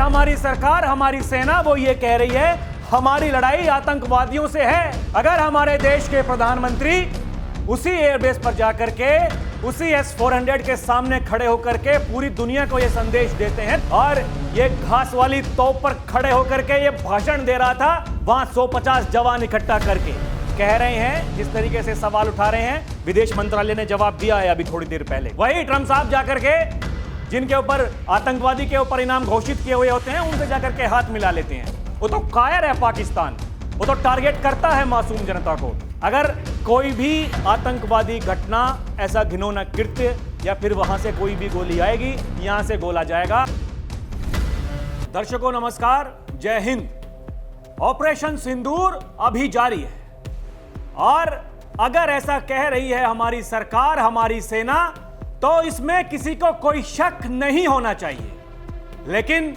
हमारी सरकार, हमारी सेना वो ये कह रही है हमारी लड़ाई आतंकवादियों से है। अगर हमारे देश के प्रधानमंत्री उसी एयरबेस पर जाकर के उसी S-400 के सामने खड़े होकर के पूरी दुनिया को ये संदेश देते हैं और ये घास वाली तोप पर खड़े होकर के ये भाषण दे रहा था, वहां 150 जवान इकट्ठा करके कह रहे हैं, जिस तरीके से सवाल उठा रहे हैं, विदेश मंत्रालय ने जवाब दिया है अभी थोड़ी देर पहले। वही ट्रंप साहब जाकर के जिनके ऊपर आतंकवादी के ऊपर इनाम घोषित किए हुए होते हैं उनसे जाकर के हाथ मिला लेते हैं। वो तो कायर है पाकिस्तान, वो तो टारगेट करता है मासूम जनता को। अगर कोई भी आतंकवादी घटना, ऐसा घिनौना कृत्य या फिर वहां से कोई भी गोली आएगी, यहां से गोला जाएगा। दर्शकों नमस्कार, जय हिंद। ऑपरेशन सिंदूर अभी जारी है और अगर ऐसा कह रही है हमारी सरकार, हमारी सेना, तो इसमें किसी को कोई शक नहीं होना चाहिए। लेकिन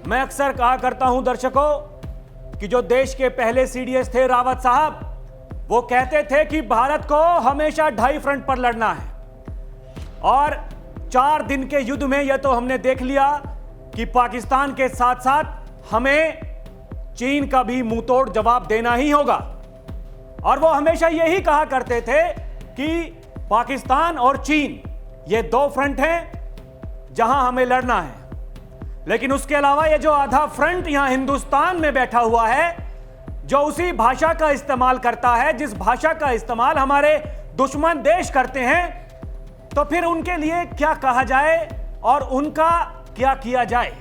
मैं अक्सर कहा करता हूं दर्शकों कि जो देश के पहले CDS थे रावत साहब, वो कहते थे कि भारत को हमेशा 2 फ्रंट पर लड़ना है। और 4 दिन के युद्ध में यह तो हमने देख लिया कि पाकिस्तान के साथ साथ हमें चीन का भी मुंहतोड़ जवाब देना ही होगा। और वो हमेशा यही कहा करते थे कि पाकिस्तान और चीन ये 2 फ्रंट हैं जहां हमें लड़ना है। लेकिन उसके अलावा ये जो आधा फ्रंट यहां हिंदुस्तान में बैठा हुआ है, जो उसी भाषा का इस्तेमाल करता है जिस भाषा का इस्तेमाल हमारे दुश्मन देश करते हैं, तो फिर उनके लिए क्या कहा जाए और उनका क्या किया जाए,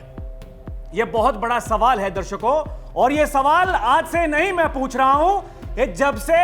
यह बहुत बड़ा सवाल है दर्शकों। और यह सवाल आज से नहीं मैं पूछ रहा हूं, ये जब से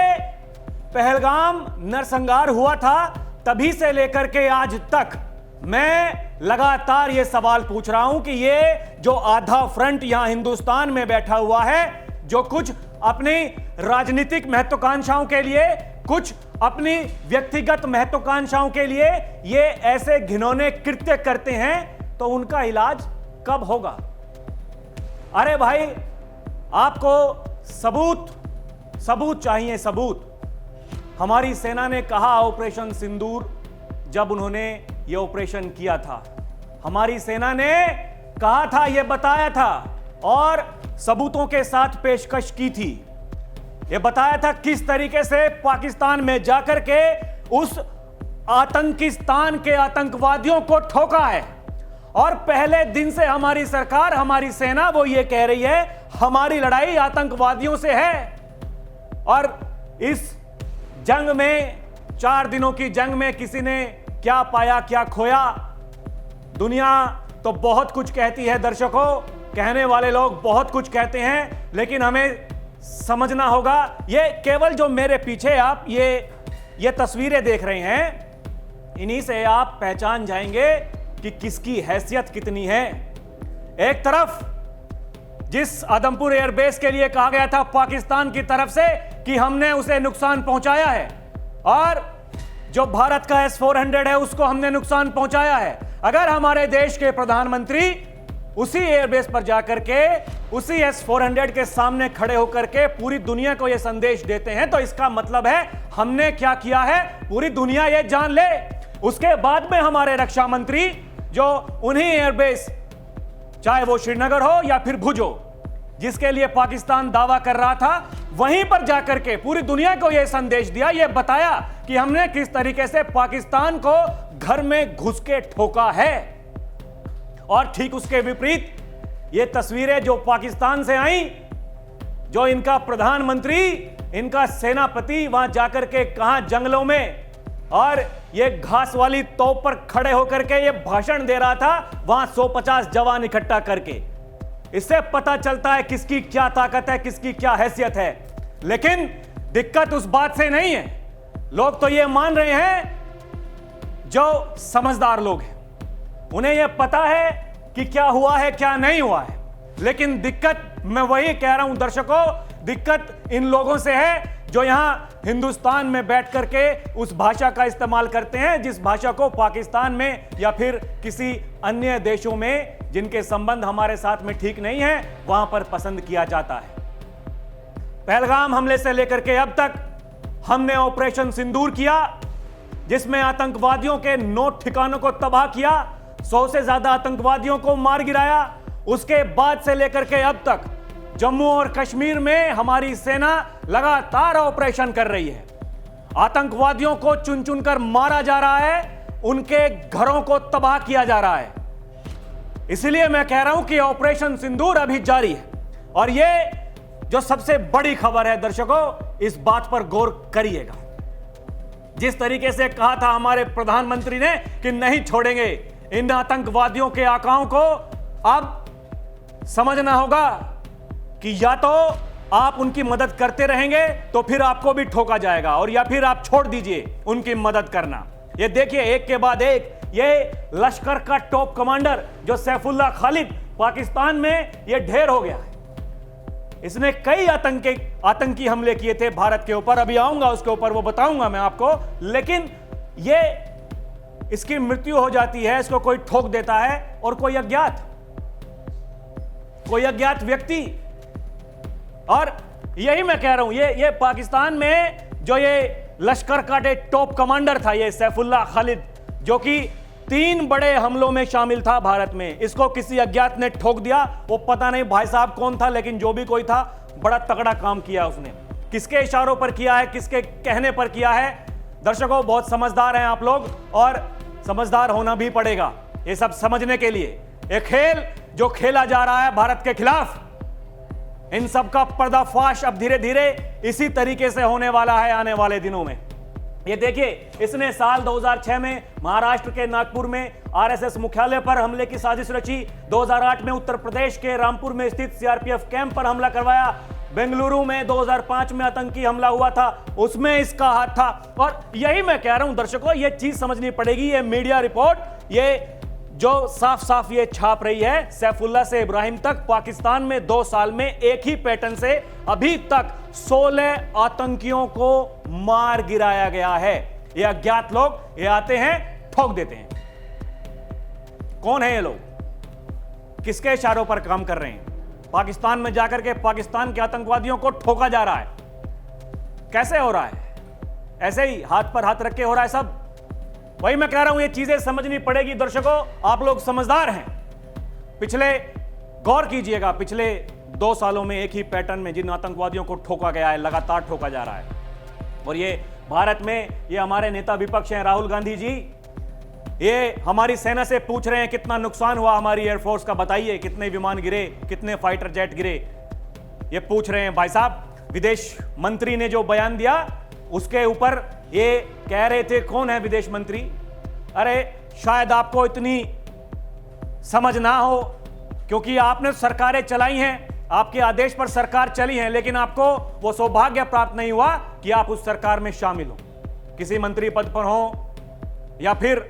पहलगाम नरसंहार हुआ था तभी से लेकर के आज तक मैं लगातार यह सवाल पूछ रहा हूं कि ये जो आधा फ्रंट यहां हिंदुस्तान में बैठा हुआ है, जो कुछ अपनी राजनीतिक महत्वाकांक्षाओं के लिए, कुछ अपनी व्यक्तिगत महत्वाकांक्षाओं के लिए ये ऐसे घिनौने कृत्य करते हैं, तो उनका इलाज कब होगा? अरे भाई, आपको सबूत चाहिए, सबूत। हमारी सेना ने कहा ऑपरेशन सिंदूर, जब उन्होंने ये ऑपरेशन किया था, हमारी सेना ने कहा था, यह बताया था और सबूतों के साथ पेशकश की थी। यह बताया था किस तरीके से पाकिस्तान में जाकर के उस आतंकिस्तान के आतंकवादियों को ठोका है। और पहले दिन से हमारी सरकार, हमारी सेना वो ये कह रही है हमारी लड़ाई आतंकवादियों से है। और इस जंग में, 4 दिनों की जंग में किसी ने क्या पाया, क्या खोया? दुनिया तो बहुत कुछ कहती है दर्शकों, कहने वाले लोग बहुत कुछ कहते हैं, लेकिन हमें समझना होगा, ये केवल जो मेरे पीछे आप ये तस्वीरें देख रहे हैं, इन्हीं से आप पहचान जाएंगे कि किसकी हैसियत कितनी है। एक तरफ जिस आदमपुर एयरबेस के लिए कहा गया था पाकिस्तान की तरफ से कि हमने उसे नुकसान पहुंचाया है, और जो भारत का S-400 है उसको हमने नुकसान पहुंचाया है। अगर हमारे देश के प्रधानमंत्री उसी एयरबेस पर जाकर के उसी S-400 के सामने खड़े होकर के पूरी दुनिया को यह संदेश देते हैं, तो इसका मतलब है हमने क्या किया है पूरी दुनिया ये जान ले। उसके बाद में हमारे रक्षा मंत्री जो उन्हीं एयरबेस, चाहे वो श्रीनगर हो या फिर भुज हो, जिसके लिए पाकिस्तान दावा कर रहा था, वहीं पर जाकर के पूरी दुनिया को यह संदेश दिया, यह बताया कि हमने किस तरीके से पाकिस्तान को घर में घुस के ठोका है। और ठीक उसके विपरीत ये तस्वीरें जो पाकिस्तान से आई, जो इनका प्रधानमंत्री, इनका सेनापति वहां जाकर के कहां जंगलों में और ये घास वाली तोप पर खड़े होकर के ये भाषण दे रहा था, वहां 150 जवान इकट्ठा करके। इससे पता चलता है किसकी क्या ताकत है, किसकी क्या हैसियत है। लेकिन दिक्कत उस बात से नहीं है। लोग तो ये मान रहे हैं, जो समझदार लोग हैं उन्हें यह पता है कि क्या हुआ है क्या नहीं हुआ है। लेकिन दिक्कत, मैं वही कह रहा हूं दर्शकों, दिक्कत इन लोगों से है जो यहां हिंदुस्तान में बैठ करके उस भाषा का इस्तेमाल करते हैं जिस भाषा को पाकिस्तान में या फिर किसी अन्य देशों में जिनके संबंध हमारे साथ में ठीक नहीं है, वहां पर पसंद किया जाता है। पहलगाम हमले से लेकर के अब तक हमने ऑपरेशन सिंदूर किया, जिसमें आतंकवादियों के 9 ठिकानों को तबाह किया, 100 से ज्यादा आतंकवादियों को मार गिराया उसके बाद से लेकर के अब तक जम्मू और कश्मीर में हमारी सेना लगातार ऑपरेशन कर रही है। आतंकवादियों को चुन चुनकर मारा जा रहा है, उनके घरों को तबाह किया जा रहा है। इसलिए मैं कह रहा हूं कि ऑपरेशन सिंदूर अभी जारी है। और यह जो सबसे बड़ी खबर है दर्शकों, इस बात पर गौर करिएगा। जिस तरीके से कहा था हमारे प्रधानमंत्री ने कि नहीं छोड़ेंगे इन आतंकवादियों के आकाओं को, अब समझना होगा कि या तो आप उनकी मदद करते रहेंगे तो फिर आपको भी ठोका जाएगा, और या फिर आप छोड़ दीजिए उनकी मदद करना। ये देखिए एक के बाद एक ये लश्कर का टॉप कमांडर जो सैफुल्लाह खालिद पाकिस्तान में ये ढेर हो गया है। इसने कई आतंकी हमले किए थे भारत के ऊपर, अभी आऊंगा उसके ऊपर, वो बताऊंगा मैं आपको। लेकिन ये इसकी मृत्यु हो जाती है, इसको कोई ठोक देता है, और कोई अज्ञात व्यक्ति। और यही मैं कह रहा हूं, ये पाकिस्तान में जो ये लश्कर का टॉप कमांडर था, ये सैफुल्लाह खालिद, जो कि 3 बड़े हमलों में शामिल था भारत में, इसको किसी अज्ञात ने ठोक दिया। वो पता नहीं भाई साहब कौन था, लेकिन जो भी कोई था, बड़ा तगड़ा काम किया उसने। किसके इशारों पर किया है, किसके कहने पर किया है? दर्शकों, बहुत समझदार हैं आप लोग, और समझदार होना भी पड़ेगा ये सब समझने के लिए। एक खेल जो खेला जा रहा है भारत के खिलाफ, इन सब का पर्दाफाश अब धीरे धीरे इसी तरीके से होने वाला है आने वाले दिनों में। ये देखिए, इसने साल 2006 में महाराष्ट्र के नागपुर में आरएसएस मुख्यालय पर हमले की साजिश रची। 2008 में उत्तर प्रदेश के रामपुर में स्थित सीआरपीएफ कैंप पर हमला करवाया। बेंगलुरु में 2005 में आतंकी हमला हुआ था, उसमें इसका हाथ था। और यही मैं कह रहा हूं दर्शकों, ये चीज समझनी पड़ेगी। ये मीडिया रिपोर्ट ये जो साफ साफ ये छाप रही है, सैफुल्लाह से इब्राहिम तक पाकिस्तान में 2 साल में एक ही पैटर्न से अभी तक 16 आतंकियों को मार गिराया गया है। ये अज्ञात लोग ये आते हैं, ठोक देते हैं। कौन है ये लोग, किसके इशारों पर काम कर रहे हैं? पाकिस्तान में जाकर के पाकिस्तान के आतंकवादियों को ठोका जा रहा है। कैसे हो रहा है? ऐसे ही हाथ पर हाथ रख के हो रहा है सब। वही मैं कह रहा हूं, ये चीजें समझनी पड़ेगी दर्शकों। आप लोग समझदार हैं। पिछले गौर कीजिएगा, पिछले 2 सालों में एक ही पैटर्न में जिन आतंकवादियों को ठोका गया है, लगातार ठोका जा रहा है। और ये भारत में ये हमारे नेता विपक्ष हैं, राहुल गांधी जी, ये हमारी सेना से पूछ रहे हैं कितना नुकसान हुआ हमारी एयरफोर्स का, बताइए कितने विमान गिरे, कितने फाइटर जेट गिरे, ये पूछ रहे हैं। भाई साहब, विदेश मंत्री ने जो बयान दिया उसके ऊपर ये कह रहे थे, कौन है विदेश मंत्री? अरे शायद आपको इतनी समझ ना हो, क्योंकि आपने सरकारें चलाई हैं, आपके आदेश पर सरकार चली है, लेकिन आपको वो सौभाग्य प्राप्त नहीं हुआ कि आप उस सरकार में शामिल हो, किसी मंत्री पद पर हो, या फिर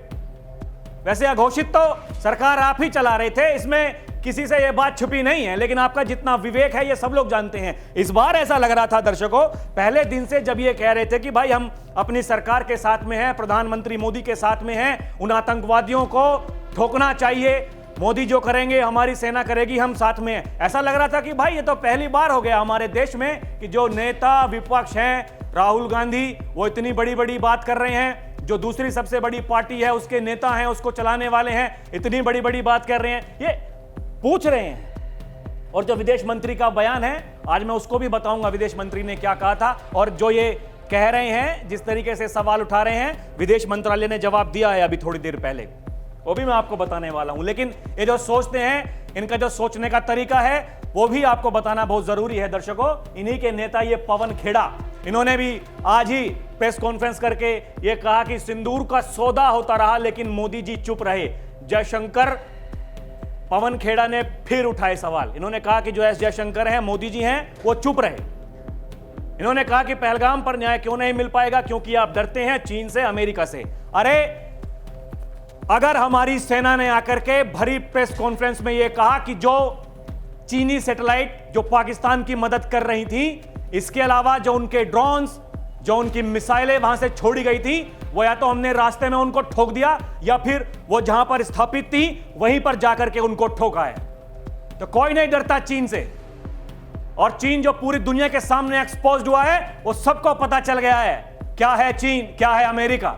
वैसे अघोषित तो सरकार आप ही चला रहे थे, इसमें किसी से यह बात छुपी नहीं है। लेकिन आपका जितना विवेक है ये सब लोग जानते हैं। इस बार ऐसा लग रहा था दर्शकों, पहले दिन से जब ये कह रहे थे कि भाई हम अपनी सरकार के साथ में हैं, प्रधानमंत्री मोदी के साथ में हैं, उन आतंकवादियों को ठोकना चाहिए, मोदी जो करेंगे हमारी सेना करेगी, हम साथ में हैं। ऐसा लग रहा था कि भाई ये तो पहली बार हो गया हमारे देश में कि जो नेता विपक्ष हैं, राहुल गांधी, वो इतनी बड़ी बड़ी बात कर रहे हैं। जो दूसरी सबसे बड़ी पार्टी है उसके नेता हैं, उसको चलाने वाले हैं, इतनी बड़ी बड़ी बात कर रहे हैं, ये पूछ रहे हैं। और जो विदेश मंत्री का बयान है, आज मैं उसको भी बताऊंगा विदेश मंत्री ने क्या कहा था। और जो ये कह रहे हैं, जिस तरीके से सवाल उठा रहे हैं, विदेश मंत्रालय ने जवाब दिया है अभी थोड़ी देर पहले, वो भी मैं आपको बताने वाला हूं। लेकिन ये जो सोचते हैं, इनका जो सोचने का तरीका है, वो भी आपको बताना बहुत जरूरी है दर्शकों। इन्हीं के नेता ये पवन खेड़ा, इन्होंने भी आज ही प्रेस कॉन्फ्रेंस करके ये कहा कि सिंदूर का सौदा होता रहा लेकिन मोदी जी चुप रहे। जयशंकर, पवन खेड़ा ने फिर उठाए सवाल। इन्होंने कहा कि जो एस जयशंकर हैं, मोदी जी हैं, वो चुप रहे। इन्होंने कहा कि पहलगाम पर न्याय क्यों नहीं मिल पाएगा, क्योंकि आप डरते हैं चीन से, अमेरिका से। अरे अगर हमारी सेना ने आकर के भरी प्रेस कॉन्फ्रेंस में यह कहा कि जो चीनी सैटेलाइट जो पाकिस्तान की मदद कर रही थी, इसके अलावा जो उनके ड्रोन्स, जो उनकी मिसाइलें वहां से छोड़ी गई थी, वो या तो हमने रास्ते में उनको ठोक दिया, या फिर वो जहां पर स्थापित थी वहीं पर जाकर के उनको ठोका है। तो कोई नहीं डरता चीन से। और चीन जो पूरी दुनिया के सामने एक्सपोज्ड हुआ है, वो सबको पता चल गया है क्या है चीन, क्या है अमेरिका।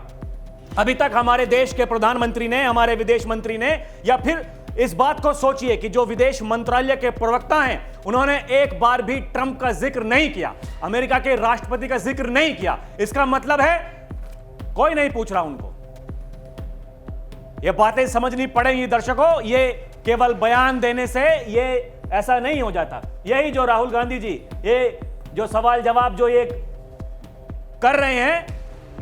अभी तक हमारे देश के प्रधानमंत्री ने, हमारे विदेश मंत्री ने, या फिर इस बात को सोचिए कि जो विदेश मंत्रालय के प्रवक्ता हैं, उन्होंने एक बार भी ट्रंप का जिक्र नहीं किया, अमेरिका के राष्ट्रपति का जिक्र नहीं किया। इसका मतलब है कोई नहीं पूछ रहा उनको। ये बातें समझनी पड़ेंगी दर्शकों, ये केवल बयान देने से ये ऐसा नहीं हो जाता। यही जो राहुल गांधी जी ये जो सवाल जवाब जो ये कर रहे हैं,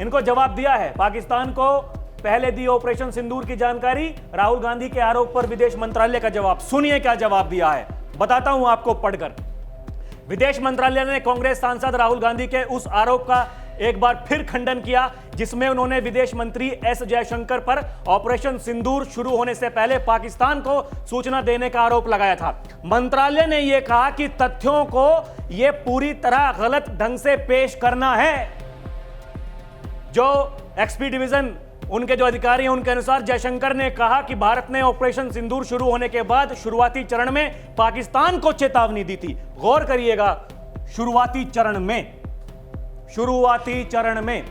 इनको जवाब दिया है। पाकिस्तान को पहले दी ऑपरेशन सिंदूर की जानकारी, राहुल गांधी के आरोप पर विदेश मंत्रालय का जवाब। सुनिए क्या जवाब दिया है, बताता हूं आपको पढ़कर। विदेश मंत्रालय ने कांग्रेस सांसद राहुल गांधी के उस आरोप का एक बार फिर खंडन किया जिसमें उन्होंने विदेश मंत्री एस जयशंकर पर ऑपरेशन सिंदूर शुरू होने से पहले पाकिस्तान को सूचना देने का आरोप लगाया था। मंत्रालय ने यह कहा कि तथ्यों को यह पूरी तरह गलत ढंग से पेश करना है। जो एक्सपी डिवीजन उनके जो अधिकारी हैं, उनके अनुसार जयशंकर ने कहा कि भारत ने ऑपरेशन सिंदूर शुरू होने के बाद शुरुआती चरण में पाकिस्तान को चेतावनी दी थी। गौर करिएगा, शुरुआती चरण में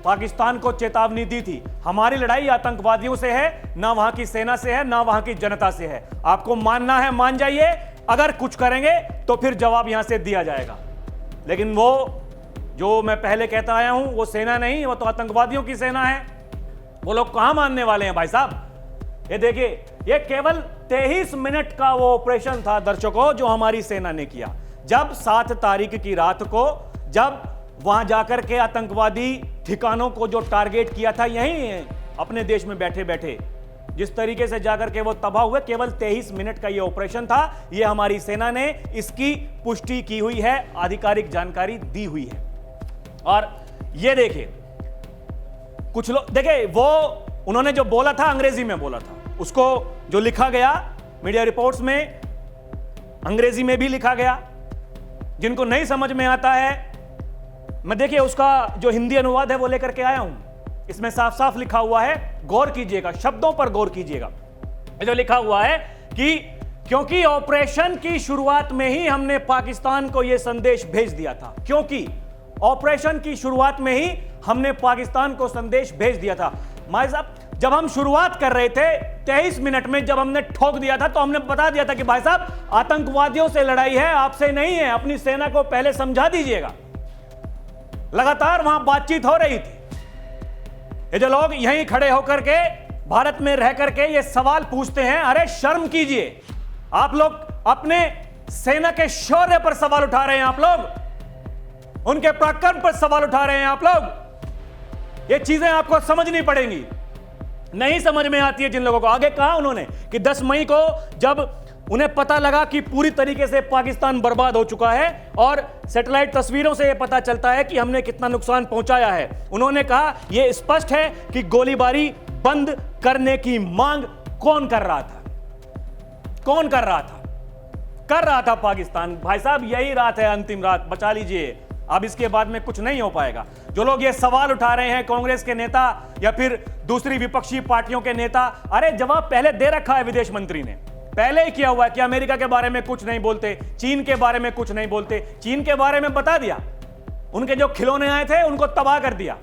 पाकिस्तान को चेतावनी दी थी। हमारी लड़ाई आतंकवादियों से है, ना वहां की सेना से है, ना वहां की जनता से है। आपको मानना है मान जाइए, अगर कुछ करेंगे तो फिर जवाब यहां से दिया जाएगा। लेकिन वो जो मैं पहले कहता आया हूं, वो सेना नहीं, वो तो आतंकवादियों की सेना है। वो लोग कहां मानने वाले हैं भाई साहब। ये देखिए, ये केवल 23 मिनट का वो ऑपरेशन था दर्शकों, जो हमारी सेना ने किया। जब 7 तारीख की रात को जब वहां जाकर के आतंकवादी ठिकानों को जो टारगेट किया था, यहीं अपने देश में बैठे बैठे जिस तरीके से जाकर के वो तबाह हुए, केवल 23 मिनट का ये ऑपरेशन था। ये हमारी सेना ने इसकी पुष्टि की हुई है, आधिकारिक जानकारी दी हुई है। और ये देखिए, कुछ लोग देखिए, वो उन्होंने जो बोला था अंग्रेजी में बोला था, उसको जो लिखा गया मीडिया रिपोर्ट्स में अंग्रेजी में भी लिखा गया। जिनको नहीं समझ में आता है, मैं देखिए उसका जो हिंदी अनुवाद है वो लेकर के आया हूं। इसमें साफ साफ लिखा हुआ है, गौर कीजिएगा, शब्दों पर गौर कीजिएगा। जो लिखा हुआ है कि क्योंकि ऑपरेशन की शुरुआत में ही हमने पाकिस्तान को यह संदेश भेज दिया था। क्योंकि ऑपरेशन की शुरुआत में ही हमने पाकिस्तान को संदेश भेज दिया था। भाई साहब, जब हम शुरुआत कर रहे थे 23 मिनट में, जब हमने ठोक दिया था, तो हमने बता दिया था कि भाई साहब आतंकवादियों से लड़ाई है, आपसे नहीं है। अपनी सेना को पहले समझा दीजिएगा। लगातार वहां बातचीत हो रही थी। ये जो लोग यहीं खड़े होकर के भारत में रह करके ये सवाल पूछते हैं, अरे शर्म कीजिए। आप लोग अपने सेना के शौर्य पर सवाल उठा रहे हैं, आप लोग उनके पराक्रम पर सवाल उठा रहे हैं। आप लोग ये चीजें आपको समझनी पड़ेंगी। नहीं समझ में आती है जिन लोगों को। आगे कहा उन्होंने कि 10 मई को जब उन्हें पता लगा कि पूरी तरीके से पाकिस्तान बर्बाद हो चुका है और सैटेलाइट तस्वीरों से यह पता चलता है कि हमने कितना नुकसान पहुंचाया है, उन्होंने कहा यह स्पष्ट है कि गोलीबारी बंद करने की मांग कौन कर रहा था? कौन कर रहा था? कर रहा था पाकिस्तान। भाई साहब, यही रात है, अंतिम रात, बचा लीजिए। अब इसके बाद में कुछ नहीं हो पाएगा। जो लोग ये सवाल उठा रहे हैं, कांग्रेस के नेता या फिर दूसरी विपक्षी पार्टियों के नेता, अरे जवाब पहले दे रखा है विदेश मंत्री ने, पहले ही किया हुआ है कि अमेरिका के बारे में कुछ नहीं बोलते, चीन के बारे में कुछ नहीं बोलते। चीन के बारे में बता दिया, उनके जो खिलौने आए थे उनको तबाह कर दिया।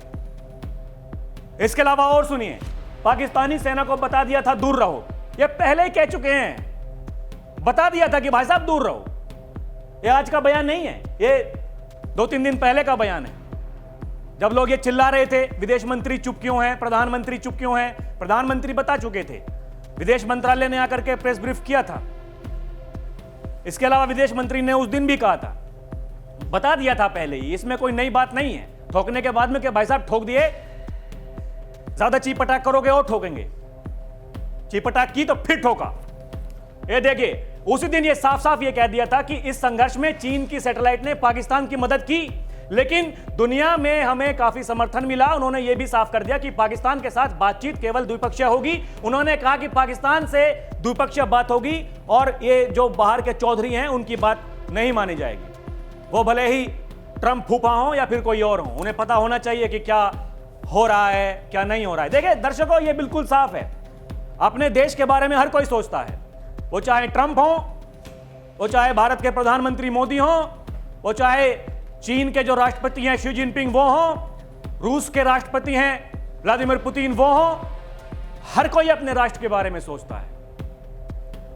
इसके अलावा और सुनिए, पाकिस्तानी सेना को बता दिया था दूर रहो। ये पहले ही कह चुके हैं, बता दिया था कि भाई साहब दूर रहो। ये आज का बयान नहीं है, ये 2-3 दिन पहले का बयान है। जब लोग ये चिल्ला रहे थे विदेश मंत्री चुप क्यों हैं, प्रधानमंत्री चुप क्यों हैं, प्रधानमंत्री बता चुके थे। विदेश मंत्रालय ने आकर के प्रेस ब्रीफ किया था। इसके अलावा विदेश मंत्री ने उस दिन भी कहा था, बता दिया था पहले ही। इसमें कोई नई बात नहीं है। ठोकने के बाद में कि भाई साहब ठोक दिए, ज्यादा चीपटाक करोगे और ठोकेंगे। चीपटाक की तो फिर ठोका। ये देखिए, उसी दिन ये साफ साफ ये कह दिया था कि इस संघर्ष में चीन की सैटेलाइट ने पाकिस्तान की मदद की, लेकिन दुनिया में हमें काफी समर्थन मिला। उन्होंने ये भी साफ कर दिया कि पाकिस्तान के साथ बातचीत केवल द्विपक्षीय होगी। उन्होंने कहा कि पाकिस्तान से द्विपक्षीय बात होगी और ये जो बाहर के चौधरी हैं उनकी बात नहीं मानी जाएगी। वो भले ही ट्रंप फूफा हो या फिर कोई और हो, उन्हें पता होना चाहिए कि क्या हो रहा है, क्या नहीं हो रहा है। देखिए दर्शकों, ये बिल्कुल साफ है, अपने देश के बारे में हर कोई सोचता है। वो चाहे ट्रंप हो, वो चाहे भारत के प्रधानमंत्री मोदी हो, वो चाहे चीन के जो राष्ट्रपति हैं शी जिनपिंग वो हो, रूस के राष्ट्रपति हैं व्लादिमीर पुतिन वो हो, हर कोई अपने राष्ट्र के बारे में सोचता है।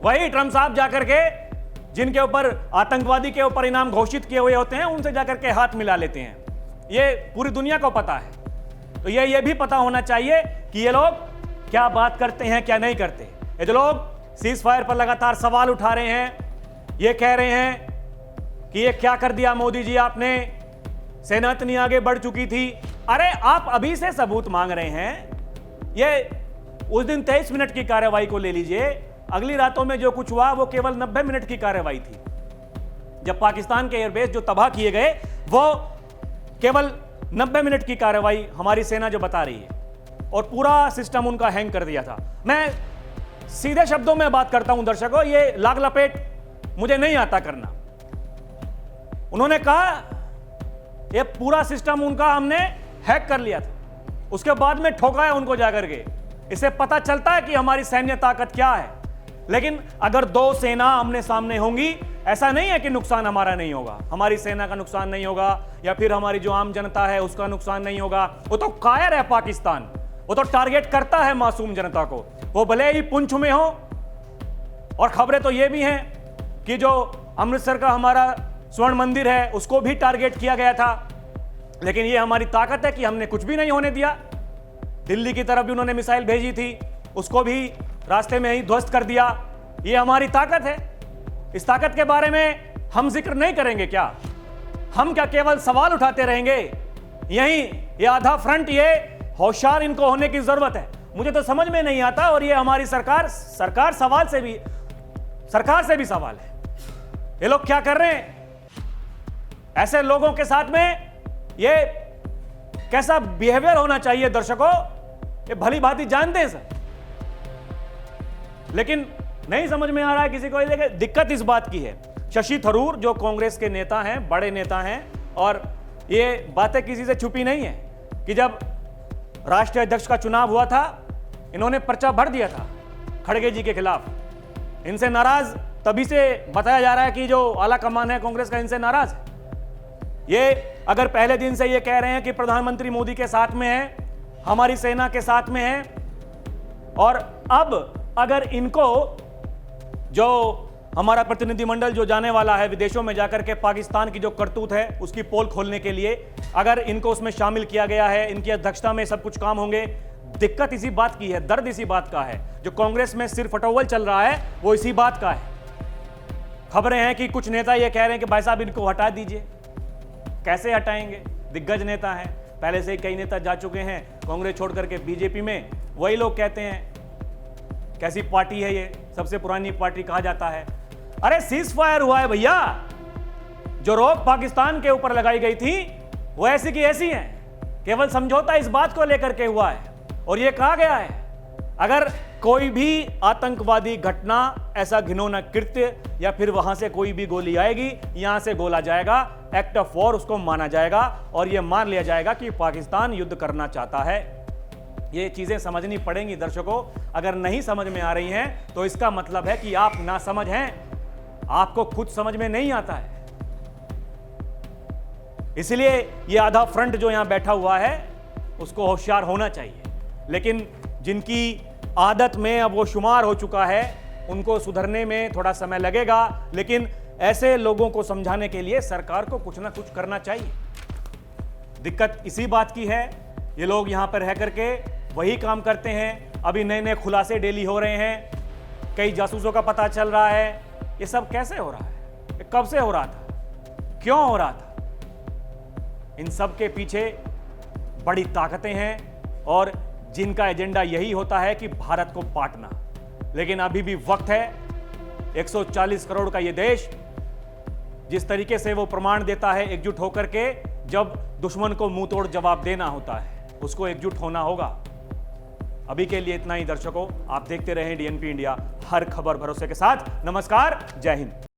वही ट्रंप साहब जाकर के जिनके ऊपर आतंकवादी के ऊपर इनाम घोषित किए हुए होते हैं उनसे जाकर के हाथ मिला लेते हैं। ये पूरी दुनिया को पता है। तो ये भी पता होना चाहिए कि ये लोग क्या बात करते हैं क्या नहीं करते। ये जो लोग सीज फायर पर लगातार सवाल उठा रहे हैं, ये कह रहे हैं कि ये क्या कर दिया मोदी जी आपने, सेना इतनी आगे बढ़ चुकी थी। अरे आप अभी से सबूत मांग रहे हैं। ये उस दिन 23 मिनट की कार्रवाई को ले लीजिए, अगली रातों में जो कुछ हुआ वो केवल 90 मिनट की कार्रवाई थी। जब पाकिस्तान के एयरबेस जो तबाह किए गए वो केवल 90 मिनट की कार्रवाई हमारी सेना जो बता रही है, और पूरा सिस्टम उनका हैंग कर दिया था। मैं सीधे शब्दों में बात करता हूं दर्शकों, ये लाग लपेट मुझे नहीं आता करना। उन्होंने कहा ये पूरा सिस्टम उनका हमने हैक कर लिया था, उसके बाद में ठोका है उनको जाकर के। इससे पता चलता है कि हमारी सैन्य ताकत क्या है। लेकिन अगर दो सेना आमने सामने होंगी, ऐसा नहीं है कि नुकसान हमारा नहीं होगा, हमारी सेना का नुकसान नहीं होगा या फिर हमारी जो आम जनता है उसका नुकसान नहीं होगा। वो तो कायर है पाकिस्तान, वो तो टारगेट करता है मासूम जनता को, वो भले ही पुंछ में हो। और खबरें तो ये भी हैं कि जो अमृतसर का हमारा स्वर्ण मंदिर है उसको भी टारगेट किया गया था। लेकिन ये हमारी ताकत है कि हमने कुछ भी नहीं होने दिया। दिल्ली की तरफ भी उन्होंने मिसाइल भेजी थी, उसको भी रास्ते में ही ध्वस्त कर दिया। ये हमारी ताकत है। इस ताकत के बारे में हम जिक्र नहीं करेंगे क्या? हम क्या केवल सवाल उठाते रहेंगे? यही ये आधा फ्रंट, ये होशियार इनको होने की जरूरत है। मुझे तो समझ में नहीं आता। और ये हमारी सरकार सरकार से भी सवाल है, ये लोग क्या कर रहे हैं? ऐसे लोगों के साथ में ये कैसा बिहेवियर होना चाहिए दर्शकों, ये भली भांति जानते हैं सर, लेकिन नहीं समझ में आ रहा है किसी को। लेकिन दिक्कत इस बात की है, शशि थरूर जो कांग्रेस के नेता हैं, बड़े नेता हैं, और ये बातें किसी से छुपी नहीं है कि जब राष्ट्रीय अध्यक्ष का चुनाव हुआ था इन्होंने पर्चा भर दिया था खड़गे जी के खिलाफ। इनसे नाराज तभी से बताया जा रहा है कि जो आला कमान है कांग्रेस का इनसे नाराज है। ये अगर पहले दिन से ये कह रहे हैं कि प्रधानमंत्री मोदी के साथ में है, हमारी सेना के साथ में है, और अब अगर इनको जो हमारा प्रतिनिधिमंडल जो जाने वाला है विदेशों में जाकर के पाकिस्तान की जो करतूत है उसकी पोल खोलने के लिए, अगर इनको उसमें शामिल किया गया है, इनकी अध्यक्षता में सब कुछ काम होंगे। दिक्कत इसी बात की है, दर्द इसी बात का है। जो कांग्रेस में सिर फटोवल चल रहा है वो इसी बात का है। खबरें हैं कि कुछ नेता ये कह रहे हैं कि भाई साहब इनको हटा दीजिए। कैसे हटाएंगे? दिग्गज नेता हैं, पहले से ही कई नेता जा चुके हैं कांग्रेस छोड़ करके बीजेपी में। वही लोग कहते हैं कैसी पार्टी है ये, सबसे पुरानी पार्टी कहा जाता है। अरे सीज फायर हुआ है भैया, जो रोक पाकिस्तान के ऊपर लगाई गई थी वो ऐसी की ऐसी है। केवल समझौता इस बात को लेकर के हुआ है, और ये कहा गया है अगर कोई भी आतंकवादी घटना, ऐसा घिनौना कृत्य या फिर वहां से कोई भी गोली आएगी, यहां से गोला जाएगा, एक्ट ऑफ वॉर उसको माना जाएगा और यह मान लिया जाएगा कि पाकिस्तान युद्ध करना चाहता है। ये चीजें समझनी पड़ेंगी दर्शकों। अगर नहीं समझ में आ रही हैं तो इसका मतलब है कि आप नासमझ हैं, आपको खुद समझ में नहीं आता है। इसलिए ये आधा फ्रंट जो यहां बैठा हुआ है उसको होशियार होना चाहिए। लेकिन जिनकी आदत में अब वो शुमार हो चुका है उनको सुधरने में थोड़ा समय लगेगा। लेकिन ऐसे लोगों को समझाने के लिए सरकार को कुछ ना कुछ करना चाहिए। दिक्कत इसी बात की है, ये लोग यहां पर रह करके वही काम करते हैं। अभी नए नए खुलासे डेली हो रहे हैं, कई जासूसों का पता चल रहा है। ये सब कैसे हो रहा है? ये कब से हो रहा था? क्यों हो रहा था? इन सब के पीछे बड़ी ताकतें हैं और जिनका एजेंडा यही होता है कि भारत को बांटना। लेकिन अभी भी वक्त है। 140 करोड़ का ये देश जिस तरीके से वो प्रमाण देता है एकजुट होकर के, जब दुश्मन को मुंह तोड़ जवाब देना होता है उसको एकजुट होना होगा। अभी के लिए इतना ही दर्शकों, आप देखते रहें डीएनपी इंडिया, हर खबर भरोसे के साथ। नमस्कार, जय हिंद।